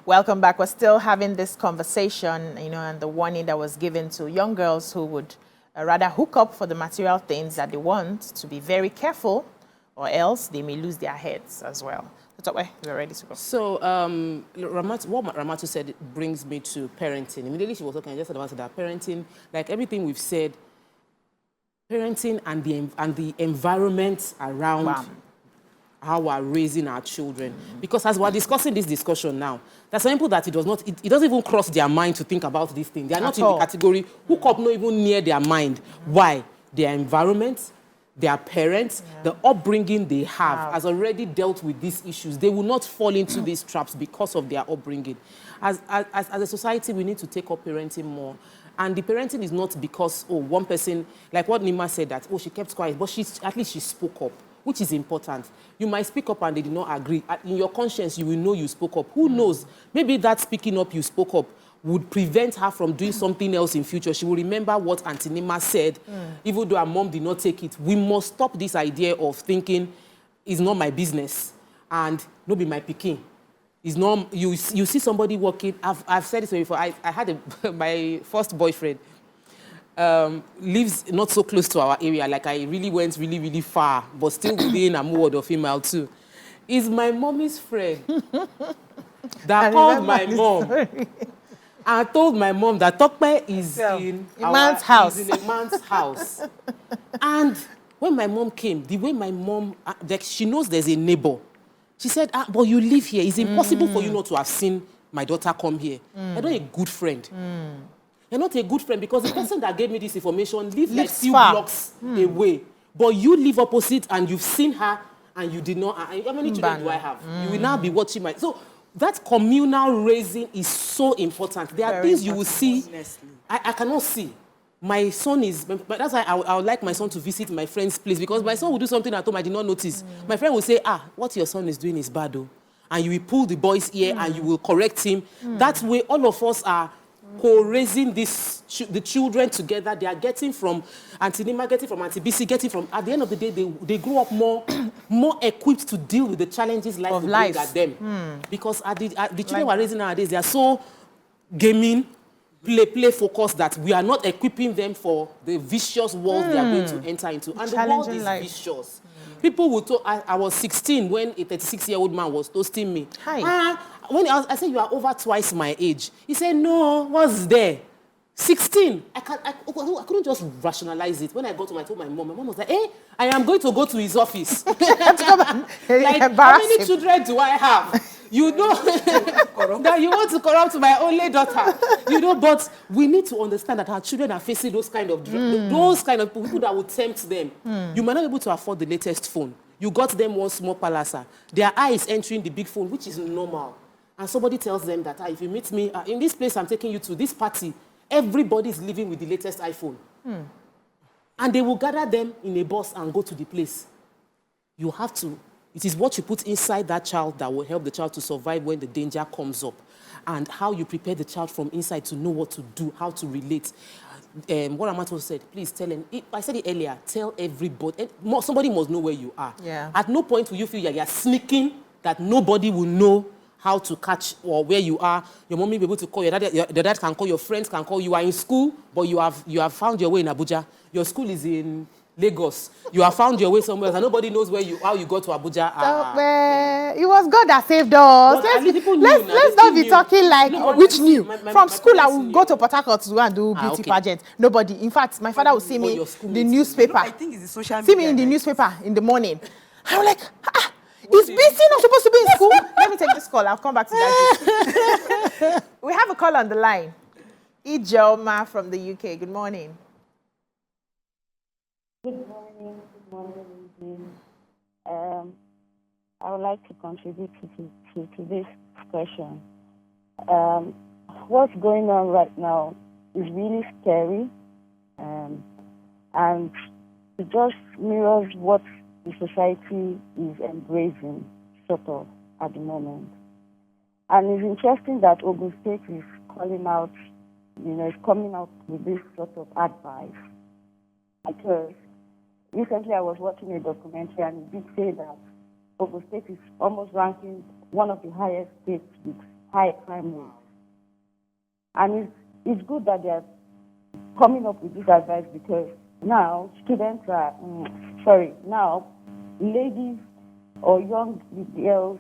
Welcome back. We're still having this conversation, and the warning that was given to young girls who would rather hook up for the material things that they want, to be very careful, or else they may lose their heads as well. Tope, we're ready to go. So, what Ramatu said brings me to parenting. Immediately she was talking, I just said about that parenting, like everything we've said, parenting and the environment around how we're raising our children. Because as we're discussing this discussion now, there's some people that it doesn't even cross their mind to think about this thing. They are not in the category, hookup not even near their mind. Why? Their environment, their parents, the upbringing they have has already dealt with these issues. They will not fall into these traps because of their upbringing. As a society, we need to take up parenting more. And the parenting is not because, one person, like what Nima said, that, she kept quiet, but at least she spoke up, which is important. You might speak up and they did not agree. In your conscience, you will know you spoke up. Who knows? Maybe that speaking up you spoke up would prevent her from doing something else in future. She will remember what Auntie Nima said, even though her mom did not take it. We must stop this idea of thinking, it's not my business, and no be my pikin. It's not, you see somebody working. I've said this before. I had my first boyfriend. Lives not so close to our area. Like, I really went really, really far, but still within a word of him out too. Is my mommy's friend that called my mom. I told my mom that Tope is in a man's house. And when my mom came, the way my mom, she knows there's a neighbor. She said, but you live here. It's impossible for you not to have seen my daughter come here. You're not a good friend. You're not a good friend because the person that gave me this information lives like few blocks away. But you live opposite and you've seen her and you did not. How many children do I have? You will now be watching my... So that communal raising is so important. There are things you will see. I cannot see. My son is... But that's why I would like my son to visit my friend's place, because my son will do something at home I did not notice. My friend will say, what your son is doing is bad, though. And you will pull the boy's ear and you will correct him. That way, all of us are co-raising the children together. They are getting from Auntie Nima, getting from Auntie BC, getting from... At the end of the day, they grow up more equipped to deal with the challenges life will bring at them. Because the children we're raising nowadays, they are so gaming, play focused, that we are not equipping them for the vicious world they are going to enter into. And the world is vicious. People will talk... I was 16 when a 36-year-old man was toasting me. When I said, you are over twice my age. He said, no, what's there? 16. I couldn't just rationalize it. When I got home, I told my mom was like, I am going to go to his office. Like, how many children do I have? You know that you want to corrupt my only daughter. You know, but we need to understand that our children are facing those kind of people that will tempt them. You might not be able to afford the latest phone. You got them one small palasa. Their eye is entering the big phone, which is normal. And somebody tells them that, if you meet me, in this place I'm taking you to, this party, everybody is living with the latest iPhone. And they will gather them in a bus and go to the place. You have to. It is what you put inside that child that will help the child to survive when the danger comes up. And how you prepare the child from inside to know what to do, how to relate. What Amato said, please tell him. I said it earlier, tell everybody. Somebody must know where you are. At no point will you feel you're sneaking, that nobody will know how to catch or where you are. Your mom may be able to call your dad. Your dad can call, your friends can call. You are in school, but you have found your way in Abuja. Your school is in Lagos. You have found your way somewhere else, and nobody knows how you got to Abuja. It was God that saved us. Let's not be talking like which knew. From school, I would go to Port Harcourt to go and do beauty pageant. Nobody. In fact, my father would see me in the newspaper. I think it's the social media. See me in the newspaper in the morning. I'm like, is BC not supposed to be in school? Let me take this call. I'll come back to that. We have a call on the line. Ijoma from the UK. Good morning. Good morning. Good morning. I would like to contribute to this question. What's going on right now is really scary, and it just mirrors what the society is embracing, sort of, at the moment. And it's interesting that Ogun State is calling out, is coming out with this sort of advice. Because recently I was watching a documentary and it did say that Ogun State is almost ranking one of the highest states with high crime rates. And it's good that they're coming up with this advice because now students are, now ladies or young girls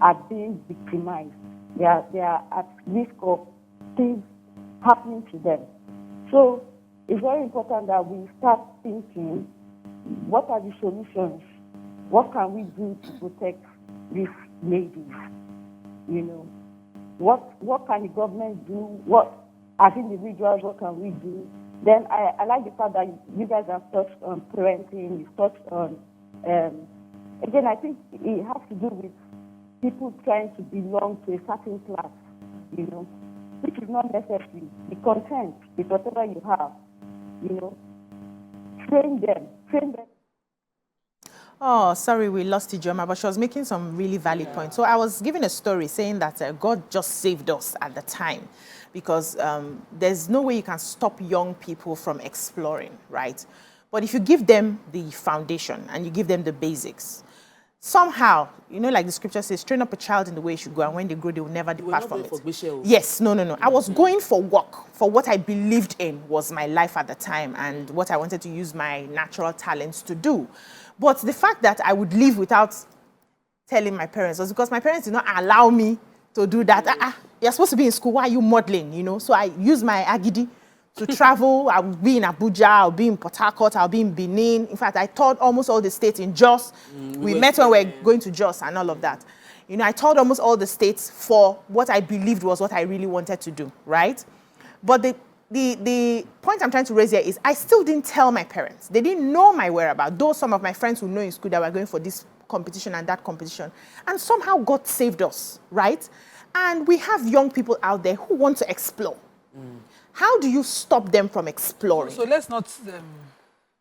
are being victimized. They are at risk of things happening to them. So it's very important that we start thinking, what are the solutions? What can we do to protect these ladies? You know, what can the government do? What, as individuals, what can we do? Then I like the fact that you guys have touched on parenting, you've touched on, again, I think it has to do with people trying to belong to a certain class, you know, which is not necessary. Be content with whatever you have, you know. Train them. Oh, sorry, we lost Ijoma, but she was making some really valid points. So I was giving a story saying that God just saved us at the time because there's no way you can stop young people from exploring, right? But if you give them the foundation and you give them the basics, somehow, you know, like the scripture says, train up a child in the way he should go, and when they grow, they will never depart from it. Yes, no. I was going for work, for what I believed in was my life at the time and what I wanted to use my natural talents to do. But the fact that I would leave without telling my parents was because my parents did not allow me to do that. You're supposed to be in school, why are you modeling, you know? So I used my agidi to travel. I'll be in Abuja, I'll be in Port Harcourt, I'll be in Benin. In fact, I taught almost all the states in Jos. We met when we were going to Jos and all of that. You know, I taught almost all the states for what I believed was what I really wanted to do, right? But the point I'm trying to raise here is I still didn't tell my parents. They didn't know my whereabouts, though some of my friends who know in school that were going for this competition and that competition. And somehow God saved us, right? And we have young people out there who want to explore. How do you stop them from exploring? So let's not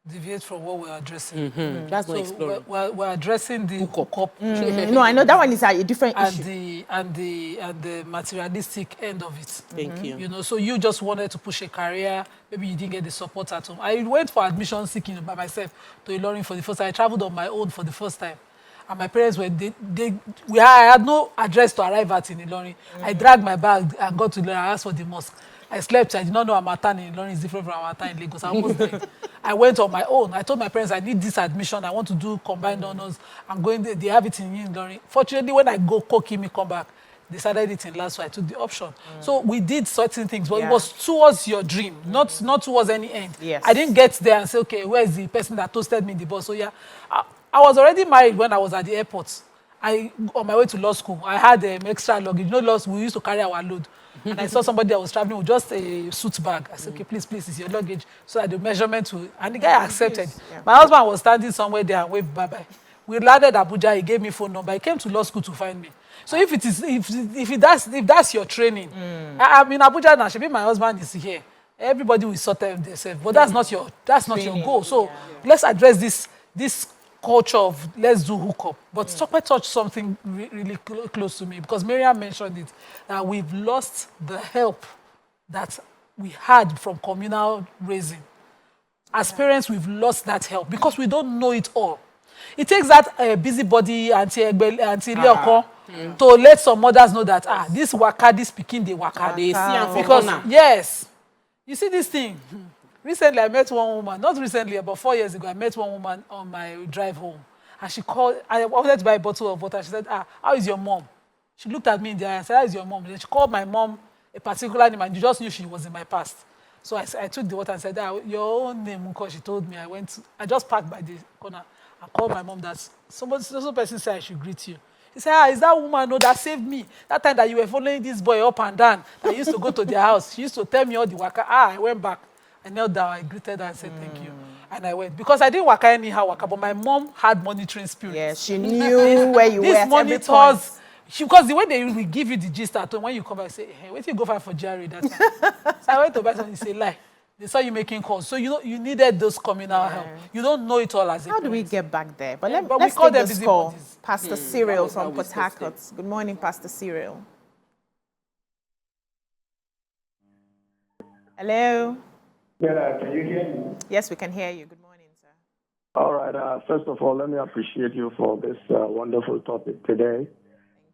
deviate from what we're addressing. That's not exploring. We're addressing the hookup. No, I know that one is a different issue. And the materialistic end of it. Thank you. You know, so you just wanted to push a career. Maybe you didn't get the support at home. I went for admission seeking by myself to Ilorin for the first time. I traveled on my own for the first time. And my parents were, I had no address to arrive at in Ilorin. I dragged my bag and got to Ilorin. I asked for the mosque. I slept. I did not know Amatan in Ilorin is different from Amatan in Lagos. I almost died. I went on my own. I told my parents I need this admission. I want to do combined honors. I'm going there. They have it in Ilorin. Fortunately, when I go Kokimi, come back, they started it in last, so I took the option. So we did certain things, but it was towards your dream, not towards any end. Yes. I didn't get there and say, okay, where is the person that toasted me in the bus? So yeah, I was already married when I was at the airport. On my way to law school, I had extra luggage. You know, law school, we used to carry our load. And I saw somebody that was traveling with just a suit bag. I said, okay, please, it's your luggage. So that the measurement will... And the guy accepted. Yeah. My husband was standing somewhere there and waved bye-bye. We landed at Abuja. He gave me phone number. He came to law school to find me. So if that's your training, I'm in Abuja now. Maybe my husband is here. Everybody will sort out themselves. But that's not your goal. So let's address this culture of let's do hookup. But Tope touched something really close to me because Miriam mentioned it, that we've lost the help that we had from communal raising. As parents, we've lost that help because we don't know it all. It takes that busybody Leoko to let some mothers know that this waka, this pikin, they waka. They see am for because corner. yes, you see this thing. Recently, I met one woman, not recently, about 4 years ago, I met one woman on my drive home. And she called, I wanted to buy a bottle of water. She said, how is your mom? She looked at me in the eye and said, how is your mom? Then she called my mom a particular name, and you just knew she was in my past. So I took the water and said, your own name, because she told me. I just parked by the corner and called my mom that some person said I should greet you. He said, is that woman that saved me? That time that you were following this boy up and down, I used to go to their house. She used to tell me all the waka. I went back. I knelt down, I greeted her and said, thank you. And I went. Because I didn't waka anyhow, but my mom had monitoring spirit. Yes, she knew where you were at every point. These monitors, because the way they will give you the gist at home, when you come back, say, hey, wait till you go find for Jerry that time. So I went to buy something, say, lie. They saw you making calls. So you needed those communal help. You don't know it all as a How do we get back there? But let's we call take them this call. bodies. Pastor Cyril from Port Harcourt. Good morning, Pastor Cyril. Hello. Yeah, can you hear me? Yes, we can hear you. Good morning, sir. All right. First of all, let me appreciate you for this wonderful topic today.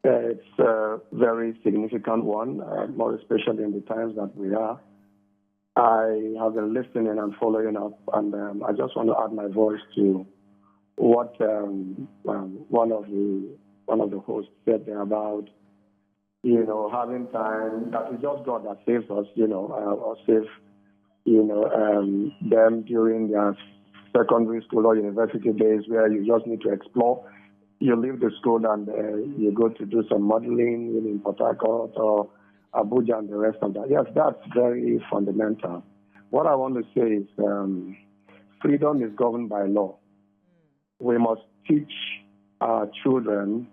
It's a very significant one, more especially in the times that we are. I have been listening and following up, and I just want to add my voice to what one of the hosts said there about, having time. That is just God that saves us, or save, them during their secondary school or university days where you just need to explore. You leave the school and you go to do some modeling in Port Harcourt or Abuja and the rest of that. Yes, that's very fundamental. What I want to say is freedom is governed by law. We must teach our children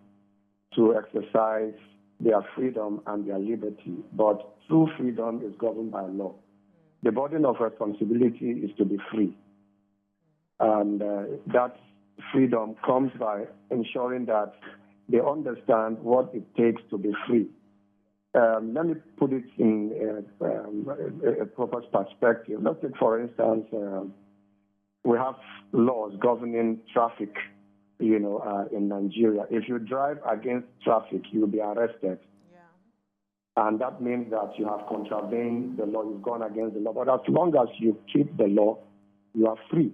to exercise their freedom and their liberty, but true freedom is governed by law. The burden of responsibility is to be free. And that freedom comes by ensuring that they understand what it takes to be free. Let me put it in a proper perspective. Let's take, for instance, we have laws governing traffic, in Nigeria. If you drive against traffic, you'll be arrested. Yeah. And that means that you have contravened the law, you've gone against the law. But as long as you keep the law, you are free.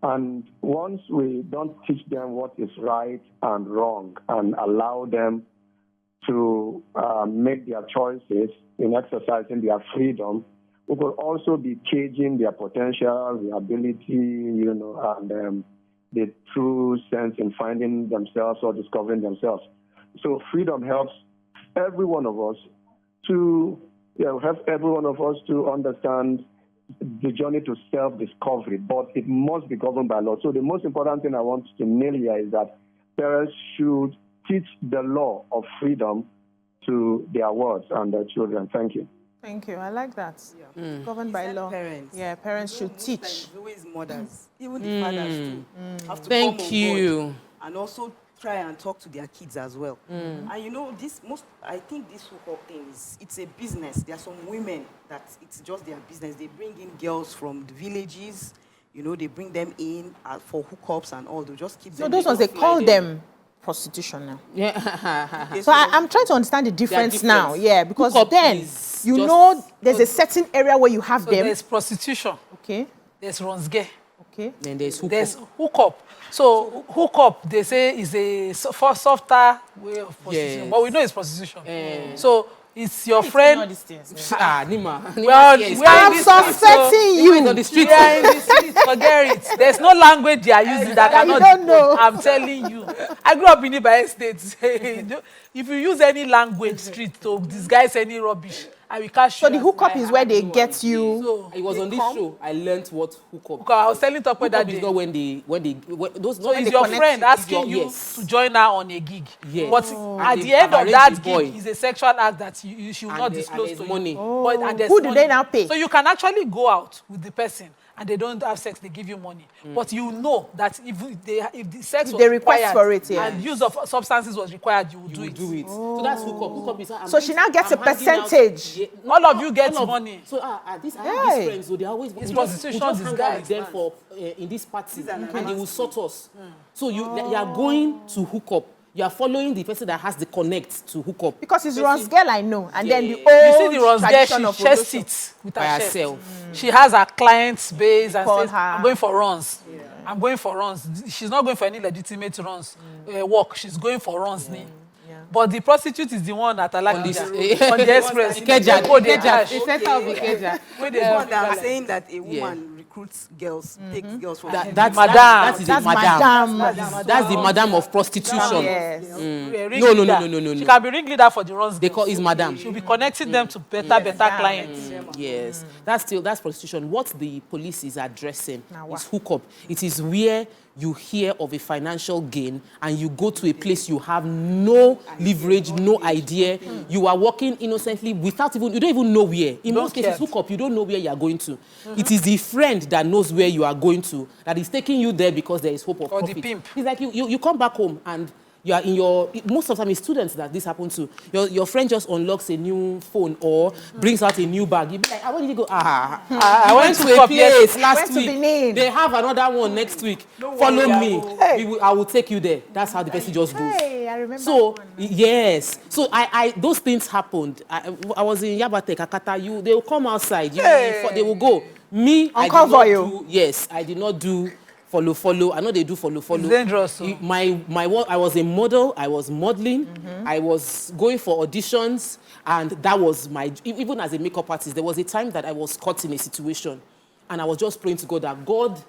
And once we don't teach them what is right and wrong and allow them to make their choices in exercising their freedom, we will also be caging their potential, their ability, and the true sense in finding themselves or discovering themselves. So freedom helps every one of us to understand the journey to self-discovery, but it must be governed by law. So the most important thing I want to nail here is that parents should teach the law of freedom to their wards and their children. Thank you. Thank you. I like that. Yeah. Governed by law. Parents. Yeah, parents should teach. It's always mothers, even the fathers too. Have to Thank come on you. board and also try and talk to their kids as well. And I think this hookup thing it's a business. There are some women that it's just their business. They bring in girls from the villages, they bring them in for hookups and all. They just keep them. So those ones, they call them prostitution now. Yeah. Okay, So I'm trying to understand the difference now. Yeah, because Hookup then there's a certain area where you have So them. there's prostitution. Okay. There's Ronsge. Okay. Then there's hookup. There's hookup. So hookup, they say, is a softer way of prostitution. Yes. But we know it's prostitution. So it's your friend. Nima. I'm suspecting you. On the street. We are in the street. Forget it. There's no language they are using that I cannot. don't know. I'm telling you. I grew up in Ibadan State. If you use any language street to disguise any rubbish, I will catch you. So the hookup is where they get you. So It was on this show I learned what hookup. I was telling Tope Hookup that is day. not when those. So when is they your connect friend you. asking It's your- you yes. to join her on a gig. Yes. But at And the they end of arrange that the boy. gig is a sexual act that you should not disclose there's to money. you. But, and there's Who do money. they now pay? So you can actually go out with the person and they don't have sex, they give you money. But you know that if the sex If was they request required for it, yeah. and use of substances was required, you will do You it. do it. So that's hookup. Hookup is. So she now gets I'm a handing out- percentage. Yeah, All of you get all of- money. So I have these Yeah. friends, so they always It's we prostitution just hang out disguised, with them man. for in this party, and they will advanced sort us. So you are going to hook up. You are following the person that has the connect to hook up. Because it's Ron's girl, I know. And then the old You see the Rons girl, tradition she of chests Odoso. it with By her chest. herself. She has her client's base and Call says, her. I'm going for runs. I'm going for runs. She's not going for any legitimate runs work. She's going for runs. But the prostitute is the one that I like on the express. Ikeja, They go, they Ikeja. cash. It's set up Ikeja. When they One go, that I'm saying that a woman recruits girls, takes girls from That's Madam. That is That's the madam. madam. That's the madam of prostitution. Yes. No. She can be ringleader for the runs. They call is madam. She'll be connecting them to better clients. Yes, that's prostitution. What the police is addressing Now is hookup. It is where you hear of a financial gain and you go to a place you have no leverage, no idea. You are walking innocently without you don't even know where. In most cases, hookup, you don't know where you are going to. It is the friend that knows where you are going to that is taking you there because there is hope of Or the profit. pimp. It's like you come back home and you are in your, most of the time it's students that this happens to. Your friend just unlocks a new phone or brings out a new bag. You be like, where did you go? I went to a place last week. They have another one next week. Follow me. I will take you there. That's how the person just goes. Hey, I remember. So yes. So those things happened. I was in Yabate, Kakata. They will come outside. They will go. Me, I did not do follow. I know they do follow. It's dangerous. So. I was a model. I was modeling. I was going for auditions, and that was even as a makeup artist, there was a time that I was caught in a situation, and I was just praying to God that God,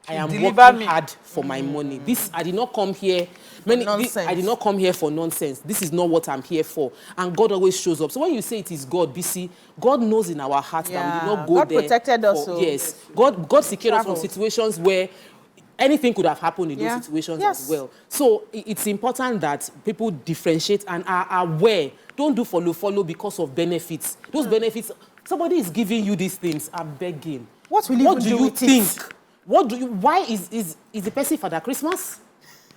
I am working hard for my money. I did not come here. I did not come here for nonsense. This is not what I'm here for. And God always shows up. So when you say it is God, BC, God knows in our hearts that we did not go there. God protected us. Yes. God secured us from situations where anything could have happened in those situations as well. So it's important that people differentiate and are aware. Don't do follow because of benefits. Those benefits, somebody is giving you these things, I'm begging. What will you do with it? Why is the person Father Christmas?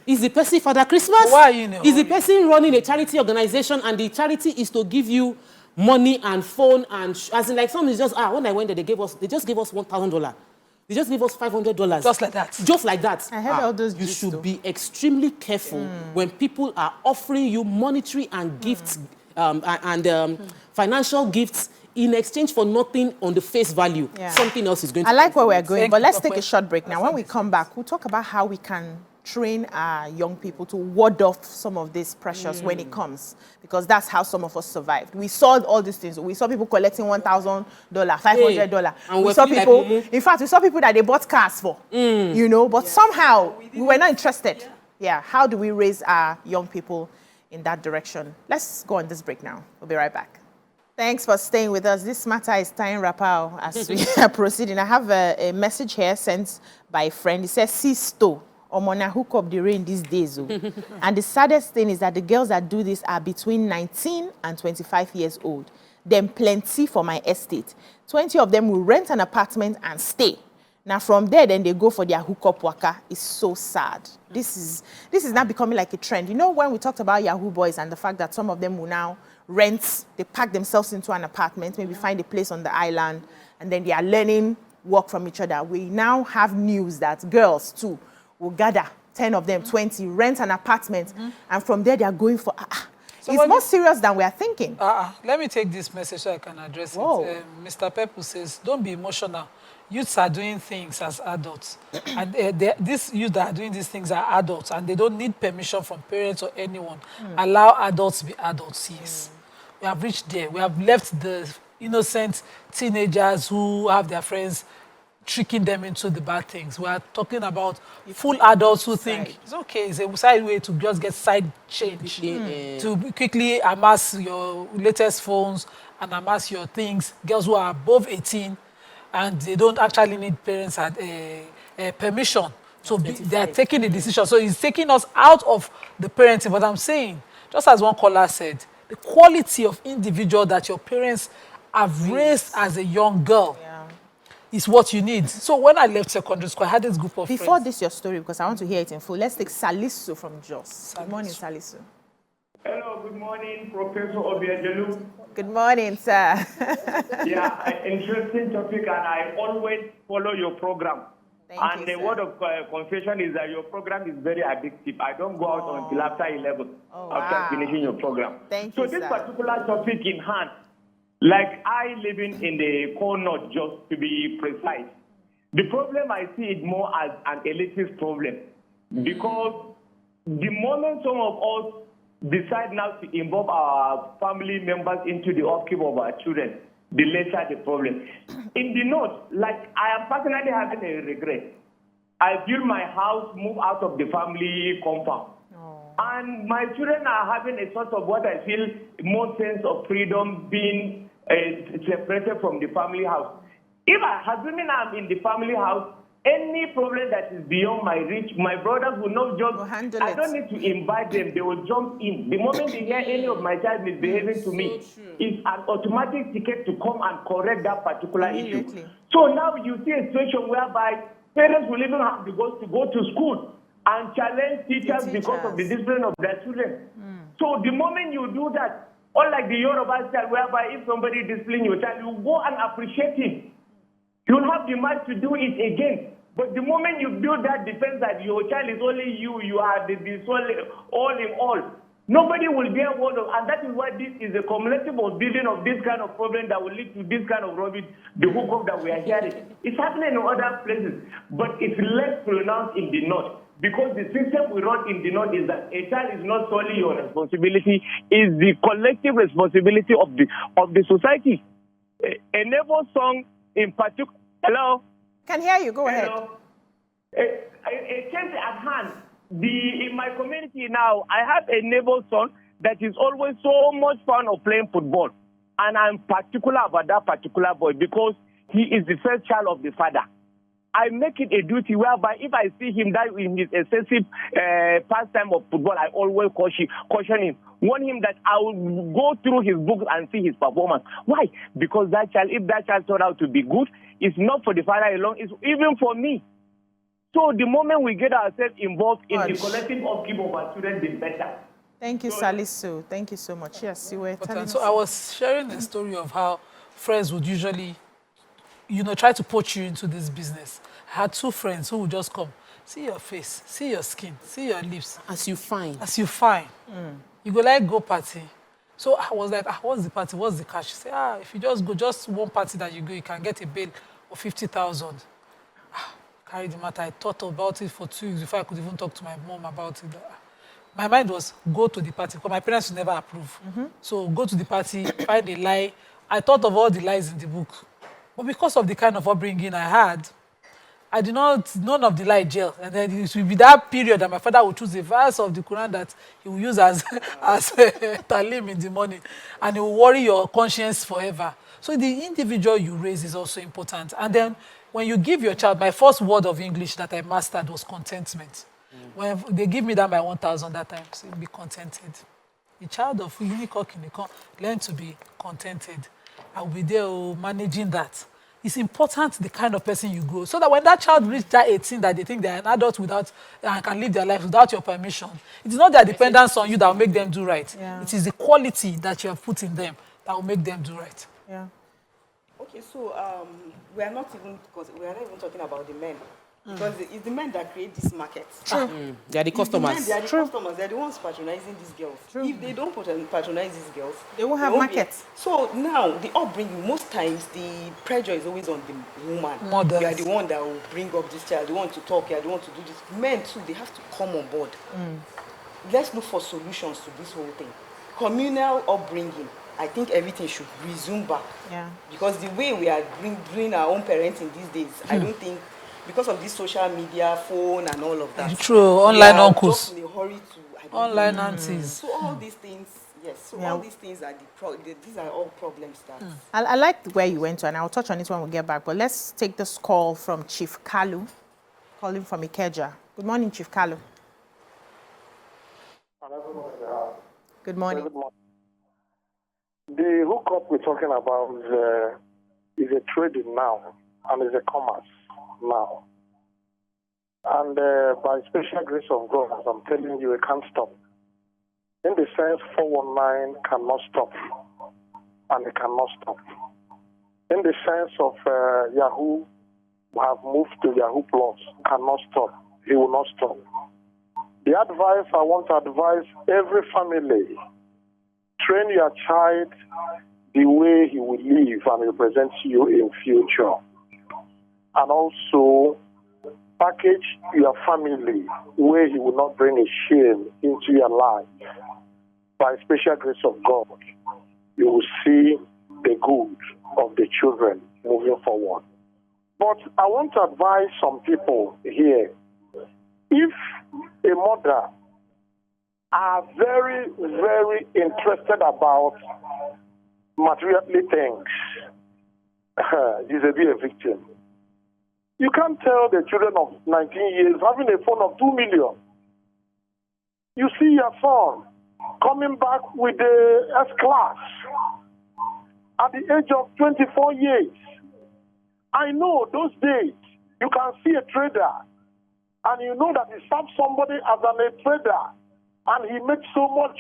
Is the person Father Christmas? Why, you know? Is the person running a charity organization and the charity is to give you money and phone and as in like some is just when I went there they just gave us $1,000. They just gave us $500. Just like that. Just like that. I heard all those. You should be extremely careful when people are offering you monetary and gifts financial gifts in exchange for nothing on the face value. Something else is going to I like where we're going, but let's take a short break now. When we come back, we'll talk about how we can train our young people to ward off some of these pressures when it comes, because that's how some of us survived. We saw all these things. We saw people collecting $1,000, $500. And we saw people, in fact, we saw people that they bought cars for, you know, but somehow we were not interested. How do we raise our young people in that direction? Let's go on this break now. We'll be right back. Thanks for staying with us. This matter is tying rapper as we are proceeding. I have a message here sent by a friend. It says, "Sisto, Omona hookup the rain these days." And the saddest thing is that the girls that do this are between 19 and 25 years old. Then plenty for my estate. 20 of them will rent an apartment and stay. Now from there, then they go for their hookup waka. It's so sad. This is now becoming like a trend. You know, when we talked about Yahoo boys and the fact that some of them will now rent, they pack themselves into an apartment, maybe find a place on the island, and then they are learning work from each other. We now have news that girls too will gather, 10 of them, 20, rent an apartment, and from there they are going for, so it's more serious than we are thinking. Let me take this message so I can address it. Mr. Pepu says, don't be emotional. Youths are doing things as adults. And these youths that are doing these things are adults, and they don't need permission from parents or anyone. Allow adults to be adults, yes. We have reached there. We have left the innocent teenagers who have their friends tricking them into the bad things. We are talking about full adults who think it's okay, it's a side way to just get side change, to quickly amass your latest phones and amass your things. Girls who are above 18 and they don't actually need parents' permission. So they are taking the decision. So it's taking us out of the parenting. But I'm saying, just as one caller said, the quality of individual that your parents have raised as a young girl is what you need. So when I left secondary school, I had this group of friends. Before this, your story, because I want to hear it in full, let's take Salisu from Jos. Good morning, Salisu. Hello, good morning, Professor Obiajelu. Good morning, sir. Interesting topic, and I always follow your program. Thank you, the word of confession is that your program is very addictive. I don't go out until after 11, after finishing your program. Thank you, this particular topic in hand, like I living in the corner, just to be precise, the problem I see it more as an elitist problem, because the moment some of us decide now to involve our family members into the upkeep of our children, the lesser the problem. In the north, like I am personally having a regret. I built my house, move out of the family compound. And my children are having a sort of what I feel more sense of freedom, being separated from the family house. If assuming I'm in the family house, any problem that is beyond my reach, my brothers will not just, I don't need to invite them, they will jump in. The moment they hear any of my child misbehaving to me, it's an automatic ticket to come and correct that particular issue. So now you see a situation whereby parents will even have to go to school and challenge teachers because of the discipline of their children. So the moment you do that, unlike the Yoruba style, whereby if somebody disciplines your child, you go and appreciate him. You'll have the mind to do it again. But the moment you build that defense that your child is only you, you are the all in all, nobody will bear word of, and that is why this is a cumulative of building of this kind of problem that will lead to this kind of rubbish, the hookup that we are hearing. It's happening in other places, but it's less pronounced in the north. Because the system we run in the north is that a child is not solely your responsibility, it's the collective responsibility of the society. A neighbor song in particular. Hello? Can hear you. Go ahead. A case at hand. In my community now, I have a neighbor son that is always so much fun of playing football. And I'm particular about that particular boy because he is the first child of the father. I make it a duty whereby if I see him that in his excessive pastime of football, I always caution him, warn him that I will go through his books and see his performance. Why? Because that child, if that child turned out to be good, it's not for the father alone, it's even for me. So the moment we get ourselves involved in the collective upkeep of our children, the better. Thank you, Salisu. Thank you so much. Yes, you were telling us. So I was sharing a story of how friends would usually, try to poach you into this business. I had 2 friends who would just come, see your face, see your skin, see your lips. As you fine. You go go party. So I was like, what's the party? What's the cash? She said, if you just go, just one party that you go, you can get a bill of 50,000. Carry the matter. I thought about it for 2 weeks before I could even talk to my mom about it. My mind was, go to the party, because my parents would never approve. So go to the party, find a lie. I thought of all the lies in the book. But because of the kind of upbringing I had, none of the lie gel. And then it will be that period that my father would choose a verse of the Quran that he will use as talim in the morning. And he will worry your conscience forever. So the individual you raise is also important. And then when you give your child, my first word of English that I mastered was contentment. When they give me that by 1,000 that time, so be contented. The child of unicorn, learn to be contented. I will be there managing that. It's important the kind of person you grow, so that when that child reaches that 18, that they think they're an adult and can live their life without your permission, it is not their dependence on you that will make them do right. Yeah. It is the quality that you have put in them that will make them do right. Yeah. Okay, so we are not even talking about the men. Because it's the men that create this market. True. They are the customers. They are the customers. They are the ones patronizing these girls. True. If they don't patronize these girls, they won't have markets. So now, the upbringing, most times, the pressure is always on the woman. Mothers. You are the one that will bring up this child. You want to talk. You are the one to do this. Men, too, they have to come on board. Let's look for solutions to this whole thing. Communal upbringing. I think everything should resume back. Yeah. Because the way we are doing our own parenting these days, I don't think, because of this social media, phone, and all of that. True, online uncles. Just in a hurry to online aunties. So all these things, yes. So all these things are these are all problems that. I like where you went to, and I'll touch on it when we get back. But let's take this call from Chief Kalu, calling from Ikeja. Good morning, Chief Kalu. Good morning. Good morning. The hookup we're talking about is a trading now, and is a commerce now. And by special grace of God, as I'm telling you, it can't stop. In the sense, 419 cannot stop, and it cannot stop. In the sense of Yahoo, we have moved to Yahoo Plus, cannot stop. It will not stop. The advice I want to advise every family, train your child the way he will live and represent you in future. And also package your family where he will not bring a shame into your life. By special grace of God, you will see the good of the children moving forward. But I want to advise some people here. If a mother are very, very interested about materially things, you will be a victim. You can't tell the children of 19 years having a phone of 2 million. You see your son coming back with the S-class at the age of 24 years. I know those days you can see a trader and you know that he serves somebody as a trader, and he makes so much,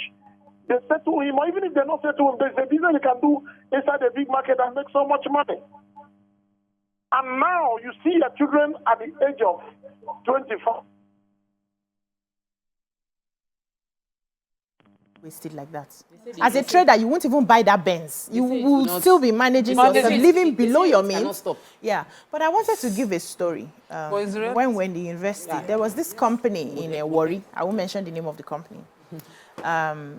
they say to him, or even if they not say to him, there's a business he can do inside a big market and make so much money. And now you see your children at the age of 24. Wasted like that. As a trader, you won't even buy that Benz. You will still be managing yourself, living below your means. Yeah, but I wanted to give a story. When we were in the university, there was this company in Warri. I won't mention the name of the company.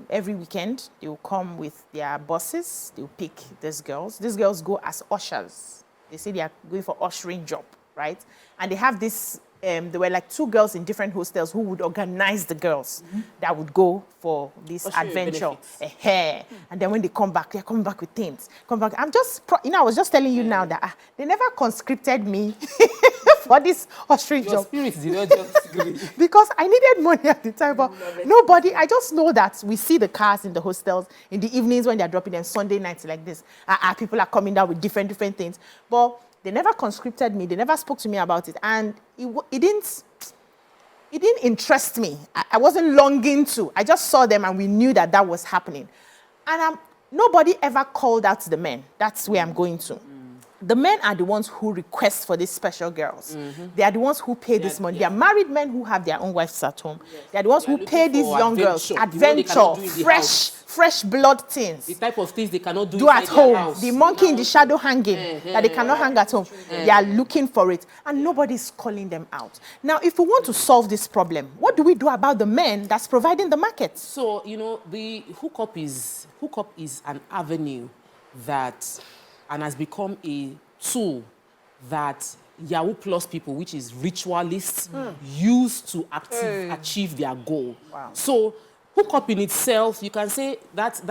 Every weekend, they will come with their buses. They will pick these girls. These girls go as ushers. They say they are going for ushering job, right? And they have this. There were like 2 girls in different hostels who would organize the girls that would go for this adventure. And then when they come back, they're coming back with things. Come back. I'm just, I was just telling you now that they never conscripted me for this ushering job. Spirit did not just because I needed money at the time, but nobody. I just know that we see the cars in the hostels in the evenings when they're dropping them Sunday nights like this. People are coming down with different things, but. They never conscripted me. They never spoke to me about it. And it didn't interest me. I wasn't longing to. I just saw them and we knew that was happening. And nobody ever called out the men. That's where I'm going to. The men are the ones who request for these special girls. They are the ones who pay this money. They are married men who have their own wives at home. They are the ones who pay these young girls adventure, fresh blood things. The type of things they cannot do at home. House. The monkey in the shadow hanging that they cannot hang at home. They are looking for it. And nobody's calling them out. Now, if we want to solve this problem, what do we do about the men that's providing the market? So, the hookup is an avenue that... and has become a tool that Yahoo Plus people, which is ritualists, use to achieve their goal. Wow. So, hookup in itself, you can say that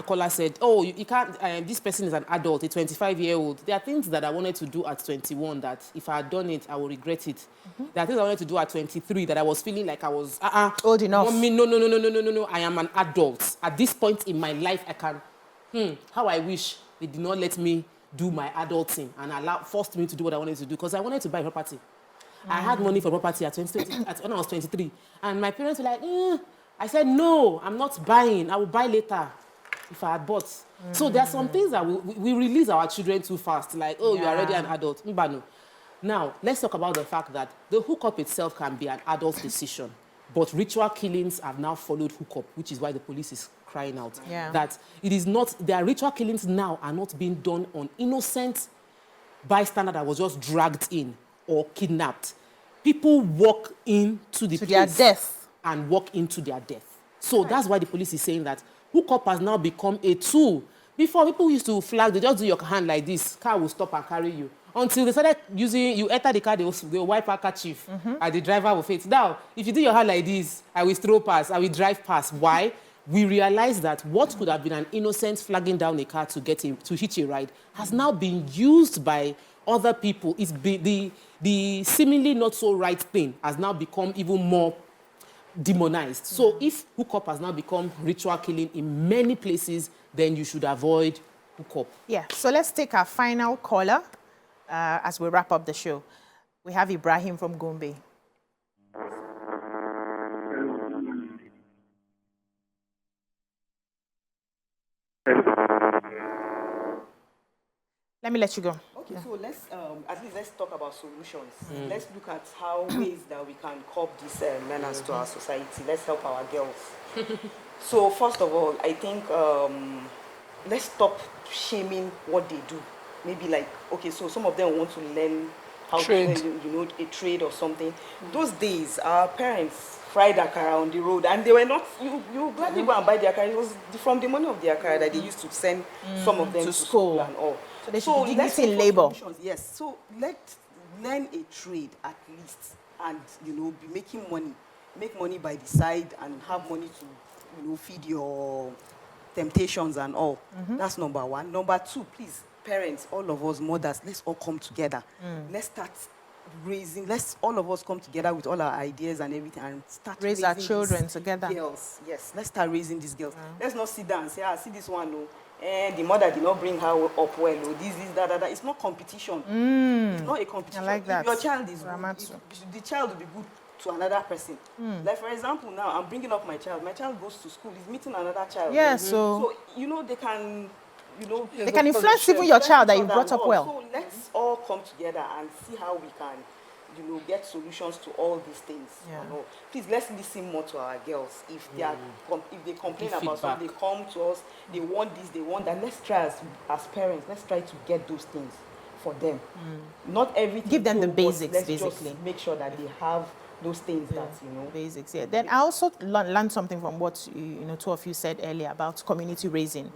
caller said, oh, you can't, this person is an adult, a 25-year-old. There are things that I wanted to do at 21 that if I had done it, I would regret it. There are things I wanted to do at 23 that I was feeling like I was old enough. No, I am an adult. At this point in my life, I can, how I wish they did not let me do my adulting and forced me to do what I wanted to do because I wanted to buy property. I had money for property when I was 23. And my parents were like, I said, no, I'm not buying. I will buy later if I had bought. So there are some things that we release our children too fast. Like, you're already an adult. Now, let's talk about the fact that the hookup itself can be an adult decision. But ritual killings have now followed hookup, which is why the police is crying out. That it is not, their ritual killings now are not being done on innocent bystander that was just dragged in or kidnapped. People walk into the place their death and walk into their death. So that's why the police is saying that hookup has now become a tool. Before, people used to flag, they just do your hand like this, car will stop and carry you. Until they started using, you enter the car, they will wipe our kerchief, and the driver will fit. Now, if you do your hand like this, I will stroll past, I will drive past. Why? We realize that what could have been an innocent flagging down a car to hitch a ride has now been used by other people. It's the seemingly not so right thing has now become even more demonized. So if hookup has now become ritual killing in many places, then you should avoid hookup. Yeah, so let's take our final caller as we wrap up the show. We have Ibrahim from Gombe. Let me let you go. Okay, so let's talk about solutions. Let's look at how ways that we can curb this menace to our society. Let's help our girls. So first of all, I think let's stop shaming what they do. Maybe like, okay, so some of them want to learn how to, a trade or something. Those days, our parents fried akara on the road, and they were not, you gladly go and buy the akara. It was from the money of the akara that they used to send some of them to school and all. So they should be dignity in labor. Yes, so let's learn a trade at least, and be making money. Make money by the side and have money to feed your temptations and all. That's number one. Number two, please, parents, all of us mothers, let's all come together. Let's start raising, let's all of us come together with all our ideas and everything and start raise our children together. Girls. Yes, let's start raising these girls. Let's not sit down and say, see this one, and the mother did not bring her up well, this, that. It's not competition. It's not a competition. I like that. If your child is good, the child will be good. to another person. Like for example, now I'm bringing up my child. My child goes to school. He's meeting another child. Yeah, so you know they can, you know, they can influence even your child that you brought up well. So let's all come together and see how we can, you know, get solutions to all these things. Yeah. You know, please let's listen more to our girls. If they are, if they complain about something, they come to us. They want this, they want that. Let's try as parents. Let's try to get those things for them. Not everything. Give them the basics, let's basically. just make sure that they have those things that, you know. Basics, yeah. Then I also learned something from what, you know, two of you said earlier about community raising,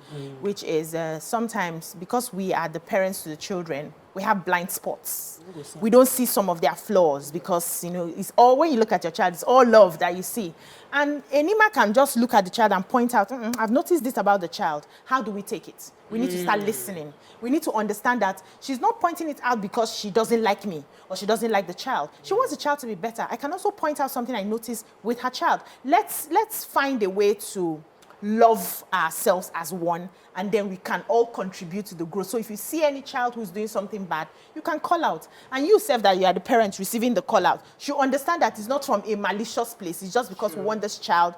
which is sometimes because we are the parents to the children, we have blind spots. We don't see some of their flaws because, you know, it's all, when you look at your child, it's all love that you see. And Enima can just look at the child and point out, I've noticed this about the child. How do we take it? We need to start listening. We need to understand that she's not pointing it out because she doesn't like me or she doesn't like the child. She wants the child to be better. I can also point out something I noticed with her child. Let's find a way to love ourselves as one, and then we can all contribute to the growth. So if you see any child who's doing something bad, you can call out. And you self, that you are the parent receiving the call out, should understand that it's not from a malicious place. It's just because we want this child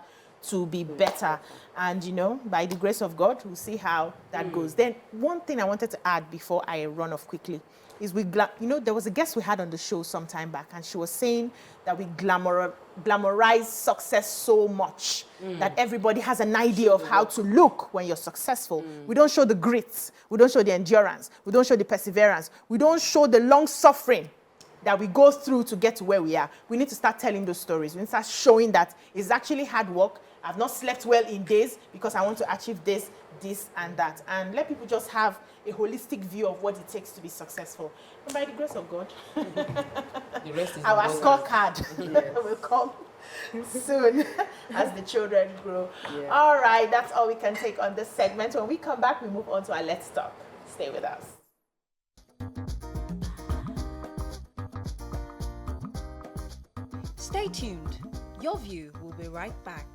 to be better. And, you know, by the grace of God, we'll see how that goes. Then one thing I wanted to add before I run off quickly is you know, there was a guest we had on the show some time back, and she was saying that we glamorize success so much that everybody has an idea of how to look when you're successful. We don't show the grit. We don't show the endurance. We don't show the perseverance. We don't show the long suffering that we go through to get to where we are. We need to start telling those stories. We need to start showing that it's actually hard work. I've not slept well in days because I want to achieve this, this, and that. And let people just have a holistic view of what it takes to be successful. And by the grace of God, The rest is our scorecard will come soon as the children grow. Yeah. All right, that's all we can take on this segment. When we come back, we move on to our Let's Talk. Stay with us. Stay tuned. Your View will be right back.